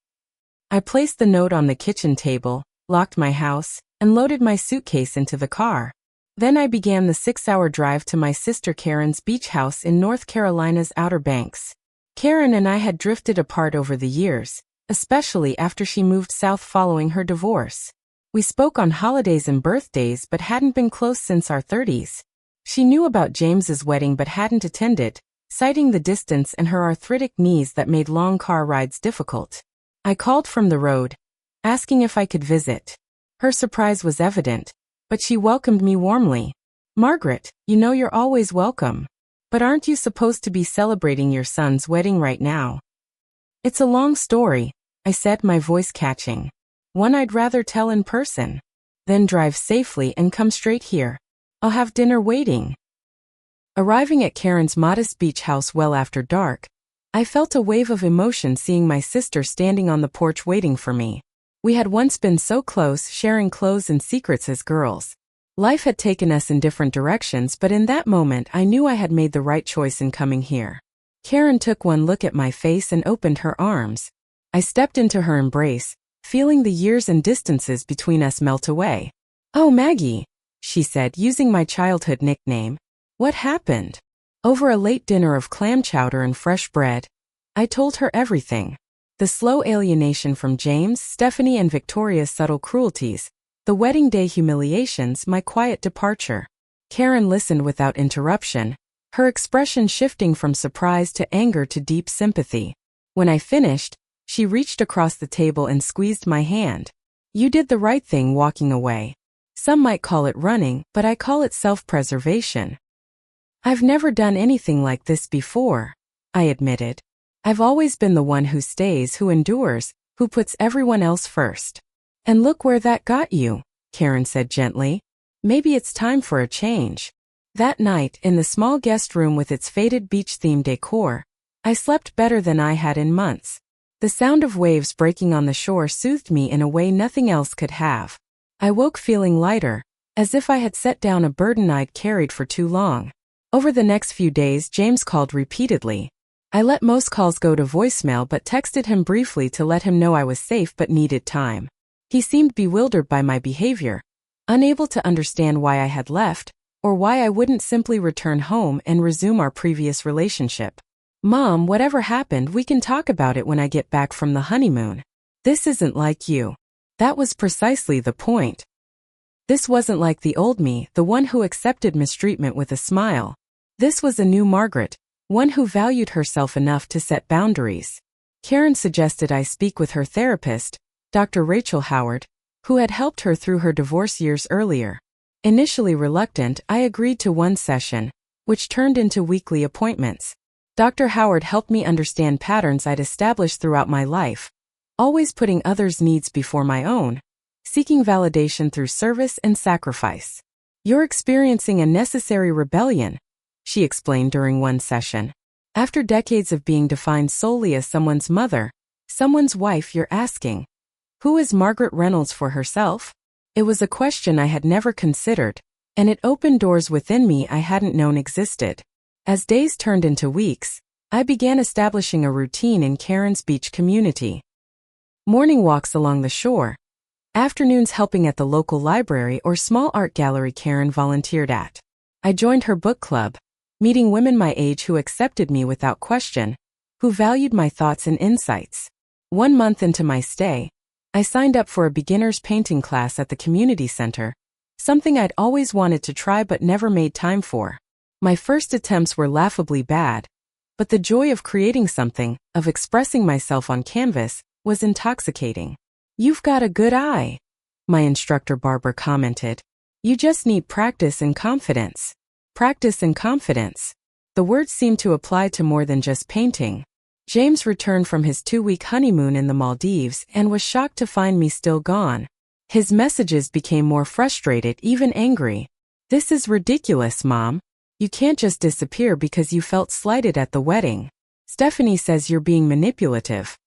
Speaker 1: I placed the note on the kitchen table, locked my house, and loaded my suitcase into the car. Then I began the 6-hour drive to my sister Karen's beach house in North Carolina's Outer Banks. Karen and I had drifted apart over the years, especially after she moved south following her divorce. We spoke on holidays and birthdays but hadn't been close since our 30s. She knew about James's wedding but hadn't attended, citing the distance and her arthritic knees that made long car rides difficult. I called from the road, asking if I could visit. Her surprise was evident, but she welcomed me warmly. Margaret, you know you're always welcome. But aren't you supposed to be celebrating your son's wedding right now? It's a long story, I said, my voice catching. One I'd rather tell in person. Then drive safely and come straight here. I'll have dinner waiting. Arriving at Karen's modest beach house well after dark, I felt a wave of emotion seeing my sister standing on the porch waiting for me. We had once been so close, sharing clothes and secrets as girls. Life had taken us in different directions, but in that moment I knew I had made the right choice in coming here. Karen took one look at my face and opened her arms. I stepped into her embrace, feeling the years and distances between us melt away. "Oh, Maggie," she said, using my childhood nickname. "What happened?" Over a late dinner of clam chowder and fresh bread, I told her everything. The slow alienation from James, Stephanie and Victoria's subtle cruelties, the wedding day humiliations, my quiet departure. Karen listened without interruption, her expression shifting from surprise to anger to deep sympathy. When I finished, she reached across the table and squeezed my hand. "You did the right thing walking away. Some might call it running, but I call it self-preservation." "I've never done anything like this before," I admitted. "I've always been the one who stays, who endures, who puts everyone else first." "And look where that got you," Karen said gently. "Maybe it's time for a change." That night, in the small guest room with its faded beach-themed decor, I slept better than I had in months. The sound of waves breaking on the shore soothed me in a way nothing else could have. I woke feeling lighter, as if I had set down a burden I'd carried for too long. Over the next few days, James called repeatedly. I let most calls go to voicemail but texted him briefly to let him know I was safe but needed time. He seemed bewildered by my behavior, unable to understand why I had left, or why I wouldn't simply return home and resume our previous relationship. "Mom, whatever happened, we can talk about it when I get back from the honeymoon. This isn't like you." That was precisely the point. This wasn't like the old me, the one who accepted mistreatment with a smile. This was a new Margaret, one who valued herself enough to set boundaries. Karen suggested I speak with her therapist, Dr. Rachel Howard, who had helped her through her divorce years earlier. Initially reluctant, I agreed to one session, which turned into weekly appointments. Dr. Howard helped me understand patterns I'd established throughout my life, always putting others' needs before my own, seeking validation through service and sacrifice. "You're experiencing a necessary rebellion," she explained during one session. "After decades of being defined solely as someone's mother, someone's wife, you're asking, who is Margaret Reynolds for herself?" It was a question I had never considered, and it opened doors within me I hadn't known existed. As days turned into weeks, I began establishing a routine in Karen's beach community. Morning walks along the shore, afternoons helping at the local library or small art gallery Karen volunteered at. I joined her book club, meeting women my age who accepted me without question, who valued my thoughts and insights. 1 month into my stay, I signed up for a beginner's painting class at the community center, something I'd always wanted to try but never made time for. My first attempts were laughably bad, but the joy of creating something, of expressing myself on canvas, was intoxicating. "You've got a good eye," my instructor Barbara commented. "You just need practice and confidence." Practice and confidence. The words seemed to apply to more than just painting. James returned from his 2-week honeymoon in the Maldives and was shocked to find me still gone. His messages became more frustrated, even angry. "This is ridiculous, Mom. You can't just disappear because you felt slighted at the wedding. Stephanie says you're being manipulative."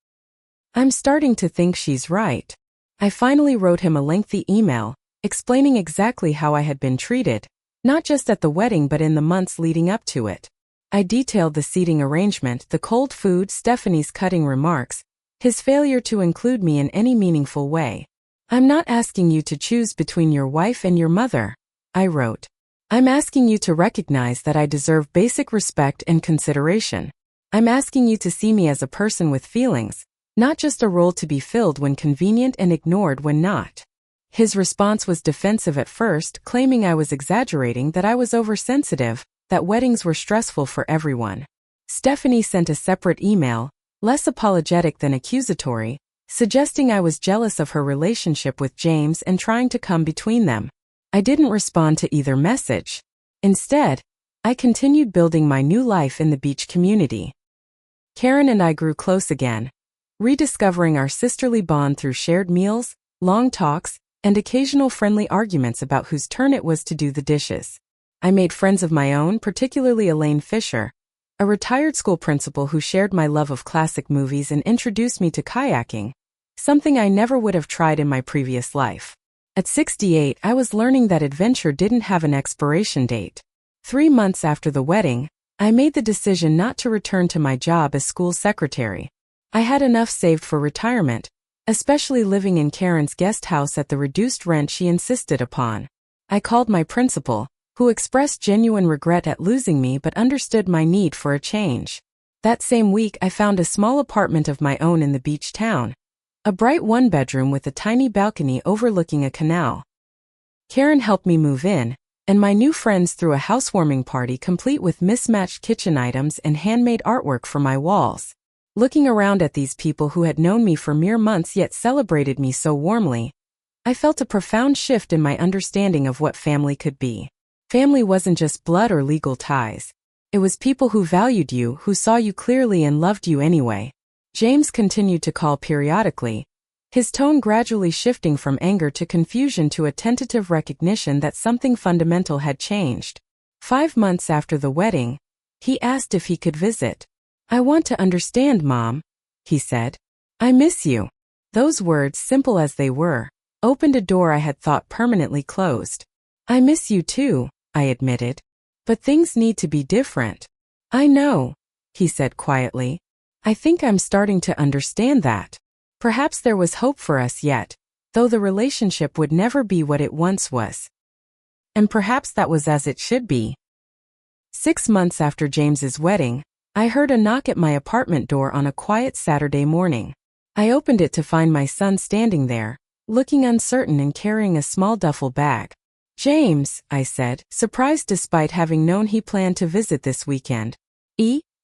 Speaker 1: I'm starting to think she's right. I finally wrote him a lengthy email, explaining exactly how I had been treated, not just at the wedding but in the months leading up to it. I detailed the seating arrangement, the cold food, Stephanie's cutting remarks, his failure to include me in any meaningful way. "I'm not asking you to choose between your wife and your mother," I wrote. "I'm asking you to recognize that I deserve basic respect and consideration. I'm asking you to see me as a person with feelings, not just a role to be filled when convenient and ignored when not." His response was defensive at first, claiming I was exaggerating, that I was oversensitive, that weddings were stressful for everyone. Stephanie sent a separate email, less apologetic than accusatory, suggesting I was jealous of her relationship with James and trying to come between them. I didn't respond to either message. Instead, I continued building my new life in the beach community. Karen and I grew close again, rediscovering our sisterly bond through shared meals, long talks, and occasional friendly arguments about whose turn it was to do the dishes. I made friends of my own, particularly Elaine Fisher, a retired school principal who shared my love of classic movies and introduced me to kayaking, something I never would have tried in my previous life. At 68, I was learning that adventure didn't have an expiration date. 3 months after the wedding, I made the decision not to return to my job as school secretary. I had enough saved for retirement, especially living in Karen's guest house at the reduced rent she insisted upon. I called my principal, who expressed genuine regret at losing me but understood my need for a change. That same week I found a small apartment of my own in the beach town, a bright one-bedroom with a tiny balcony overlooking a canal. Karen helped me move in, and my new friends threw a housewarming party complete with mismatched kitchen items and handmade artwork for my walls. Looking around at these people who had known me for mere months yet celebrated me so warmly, I felt a profound shift in my understanding of what family could be. Family wasn't just blood or legal ties. It was people who valued you, who saw you clearly and loved you anyway. James continued to call periodically, his tone gradually shifting from anger to confusion to a tentative recognition that something fundamental had changed. 5 months after the wedding, he asked if he could visit. "I want to understand, Mom," he said. "I miss you." Those words, simple as they were, opened a door I had thought permanently closed. "I miss you too," I admitted. "But things need to be different." "I know," he said quietly. "I think I'm starting to understand that. Perhaps there was hope for us yet, though the relationship would never be what it once was. And perhaps that was as it should be." 6 months after James's wedding, I heard a knock at my apartment door on a quiet Saturday morning. I opened it to find my son standing there, looking uncertain and carrying a small duffel bag. "James," I said, surprised despite having known he planned to visit this weekend.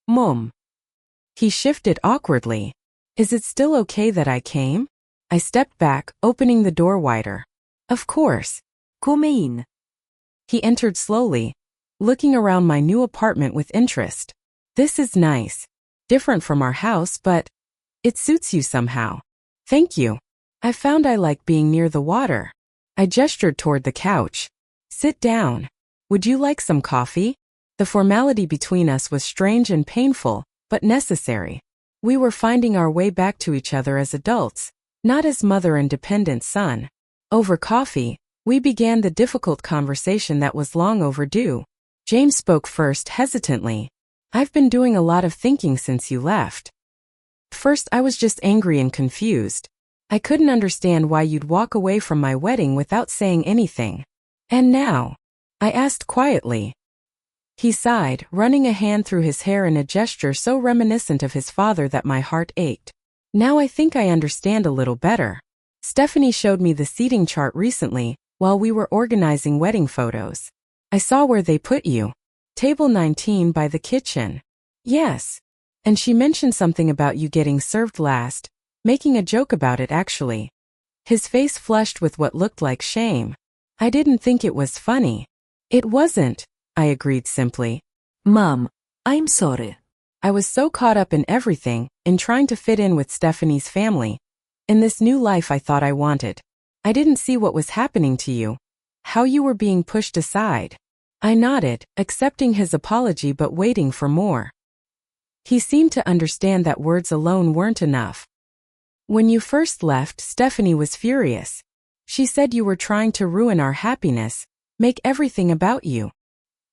Speaker 1: Mom." He shifted awkwardly. "Is it still okay that I came?" I stepped back, opening the door wider. "Of course. Come in." He entered slowly, looking around my new apartment with interest. "This is nice. Different from our house, but it suits you somehow." "Thank you. I found I like being near the water." I gestured toward the couch. "Sit down. Would you like some coffee?" The formality between us was strange and painful, but necessary. We were finding our way back to each other as adults, not as mother and dependent son. Over coffee, we began the difficult conversation that was long overdue. James spoke first hesitantly. "I've been doing a lot of thinking since you left. First, I was just angry and confused. I couldn't understand why you'd walk away from my wedding without saying anything. And now?" I asked quietly. He sighed, running a hand through his hair in a gesture so reminiscent of his father that my heart ached. "Now I think I understand a little better. Stephanie showed me the seating chart recently, while we were organizing wedding photos. I saw where they put you. Table 19 by the kitchen." "Yes. And she mentioned something about you getting served last, making a joke about it actually." His face flushed with what looked like shame. "I didn't think it was funny." "It wasn't," I agreed simply.
Speaker 2: "Mom, I'm sorry."
Speaker 1: I was so caught up in everything, in trying to fit in with Stephanie's family, in this new life I thought I wanted. I didn't see what was happening to you, how you were being pushed aside. I nodded, accepting his apology but waiting for more. He seemed to understand that words alone weren't enough. "When you first left, Stephanie was furious. She said you were trying to ruin our happiness, make everything about you."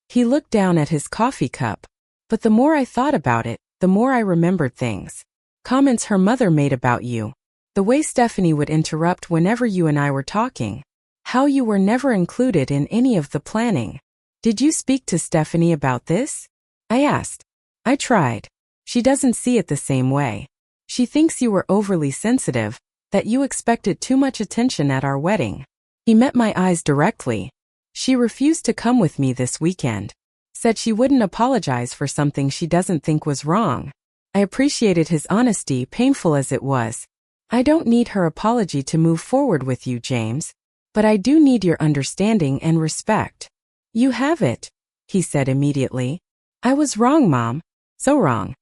Speaker 1: He looked down at his coffee cup. "But the more I thought about it, the more I remembered things. Comments her mother made about you. The way Stephanie would interrupt whenever you and I were talking. How you were never included in any of the planning. Did you speak to Stephanie about this?" I asked. "I tried. She doesn't see it the same way. She thinks you were overly sensitive, that you expected too much attention at our wedding." He met my eyes directly. "She refused to come with me this weekend. Said she wouldn't apologize for something she doesn't think was wrong." I appreciated his honesty, painful as it was. "I don't need her apology to move forward with you, James. But I do need your understanding and respect." "You have it," he said immediately. I was wrong, Mom. So wrong.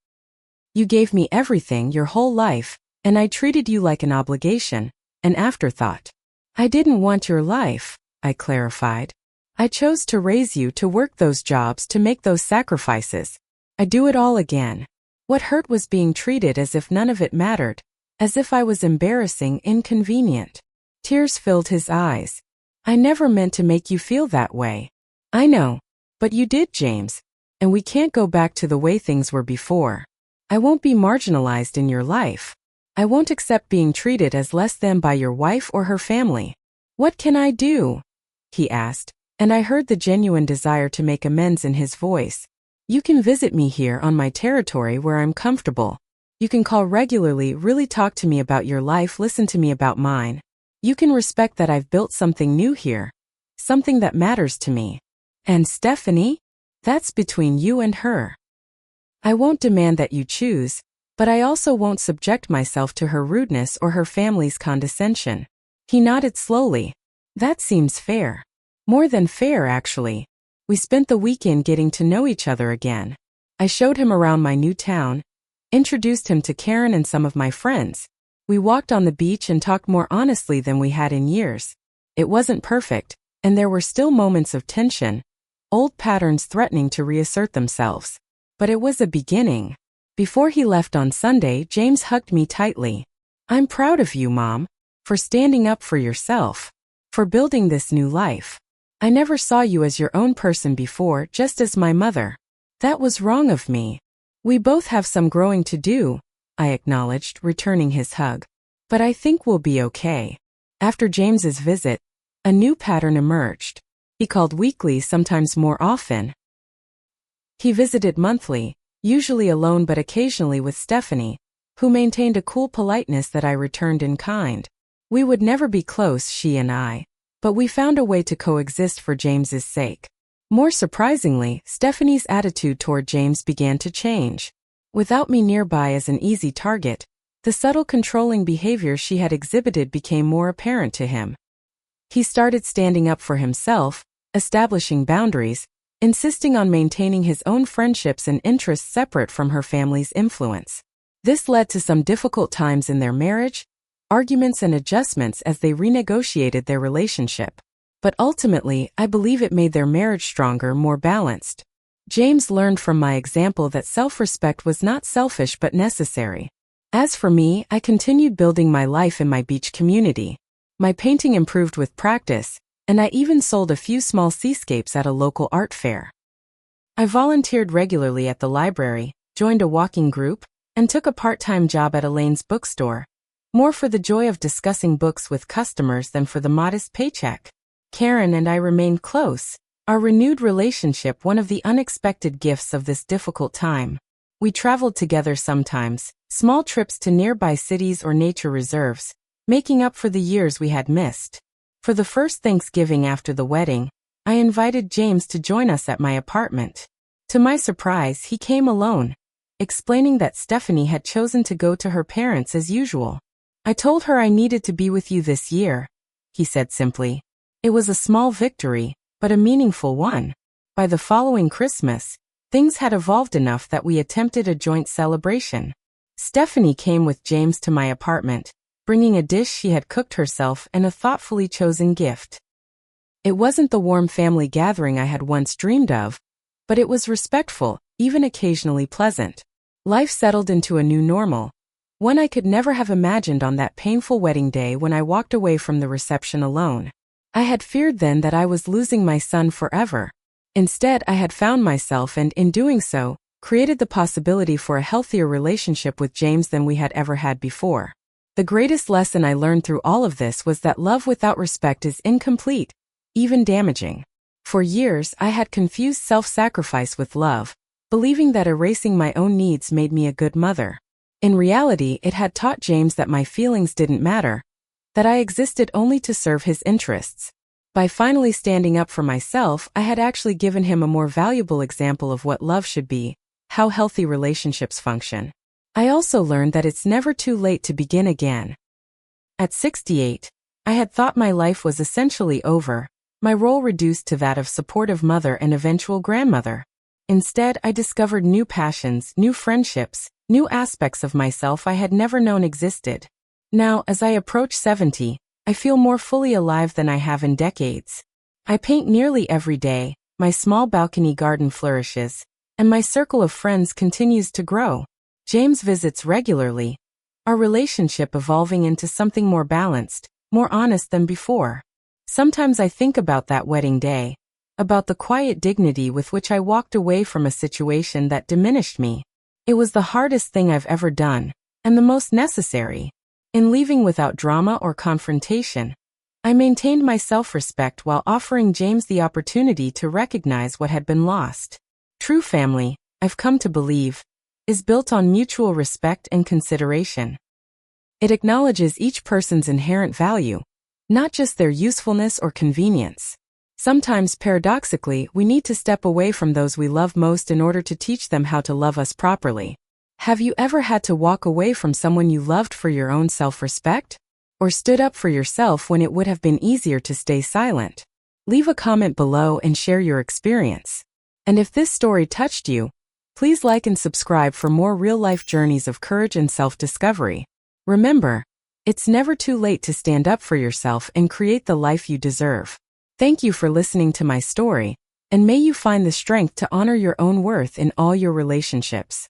Speaker 1: You gave me everything your whole life, and I treated you like an obligation, an afterthought. I didn't want your life, I clarified. I chose to raise you, to work those jobs, to make those sacrifices. I'd do it all again. What hurt was being treated as if none of it mattered, as if I was embarrassing, inconvenient. Tears filled his eyes. I never meant to make you feel that way. I know. But you did, James. And we can't go back to the way things were before. I won't be marginalized in your life. I won't accept being treated as less than by your wife or her family. What can I do? He asked, and I heard the genuine desire to make amends in his voice. You can visit me here on my territory where I'm comfortable. You can call regularly, really talk to me about your life, listen to me about mine. You can respect that I've built something new here, something that matters to me. And Stephanie? That's between you and her. I won't demand that you choose, but I also won't subject myself to her rudeness or her family's condescension. He nodded slowly. That seems fair. More than fair, actually. We spent the weekend getting to know each other again. I showed him around my new town, introduced him to Karen and some of my friends. We walked on the beach and talked more honestly than we had in years. It wasn't perfect, and there were still moments of tension, old patterns threatening to reassert themselves. But it was a beginning. Before he left on Sunday, James hugged me tightly. I'm proud of you, Mom, for standing up for yourself, for building this new life. I never saw you as your own person before, just as my mother. That was wrong of me. We both have some growing to do, I acknowledged, returning his hug. But I think we'll be okay. After James's visit, a new pattern emerged. He called weekly, sometimes more often. He visited monthly, usually alone but occasionally with Stephanie, who maintained a cool politeness that I returned in kind. We would never be close, she and I, but we found a way to coexist for James's sake. More surprisingly, Stephanie's attitude toward James began to change. Without me nearby as an easy target, the subtle controlling behavior she had exhibited became more apparent to him. He started standing up for himself, establishing boundaries, insisting on maintaining his own friendships and interests separate from her family's influence. This led to some difficult times in their marriage, arguments and adjustments as they renegotiated their relationship. But ultimately, I believe it made their marriage stronger, more balanced. James learned from my example that self-respect was not selfish but necessary. As for me, I continued building my life in my beach community. My painting improved with practice, and I even sold a few small seascapes at a local art fair. I volunteered regularly at the library, joined a walking group, and took a part-time job at Elaine's bookstore, more for the joy of discussing books with customers than for the modest paycheck. Karen and I remained close, our renewed relationship one of the unexpected gifts of this difficult time. We traveled together sometimes, small trips to nearby cities or nature reserves, making up for the years we had missed. For the first Thanksgiving after the wedding, I invited James to join us at my apartment. To my surprise, he came alone, explaining that Stephanie had chosen to go to her parents as usual. I told her I needed to be with you this year, he said simply. It was a small victory, but a meaningful one. By the following Christmas, things had evolved enough that we attempted a joint celebration. Stephanie came with James to my apartment, bringing a dish she had cooked herself and a thoughtfully chosen gift. It wasn't the warm family gathering I had once dreamed of, but it was respectful, even occasionally pleasant. Life settled into a new normal, one I could never have imagined on that painful wedding day when I walked away from the reception alone. I had feared then that I was losing my son forever. Instead, I had found myself and, in doing so, created the possibility for a healthier relationship with James than we had ever had before. The greatest lesson I learned through all of this was that love without respect is incomplete, even damaging. For years, I had confused self-sacrifice with love, believing that erasing my own needs made me a good mother. In reality, it had taught James that my feelings didn't matter, that I existed only to serve his interests. By finally standing up for myself, I had actually given him a more valuable example of what love should be, how healthy relationships function. I also learned that it's never too late to begin again. At 68, I had thought my life was essentially over, My role reduced to that of supportive mother and eventual grandmother. Instead, I discovered new passions, new friendships, new aspects of myself I had never known existed. Now, as I approach 70, I feel more fully alive than I have in decades. I paint nearly every day, my small balcony garden flourishes, and my circle of friends continues to grow. James visits regularly, our relationship evolving into something more balanced, more honest than before. Sometimes I think about that wedding day, about the quiet dignity with which I walked away from a situation that diminished me. It was the hardest thing I've ever done, and the most necessary. In leaving without drama or confrontation, I maintained my self-respect while offering James the opportunity to recognize what had been lost. True family, I've come to believe, is built on mutual respect and consideration. It acknowledges each person's inherent value, not just their usefulness or convenience. Sometimes, paradoxically, we need to step away from those we love most in order to teach them how to love us properly. Have you ever had to walk away from someone you loved for your own self-respect? Or stood up for yourself when it would have been easier to stay silent? Leave a comment below and share your experience. And if this story touched you, please like and subscribe for more real-life journeys of courage and self-discovery. Remember, it's never too late to stand up for yourself and create the life you deserve. Thank you for listening to my story, and may you find the strength to honor your own worth in all your relationships.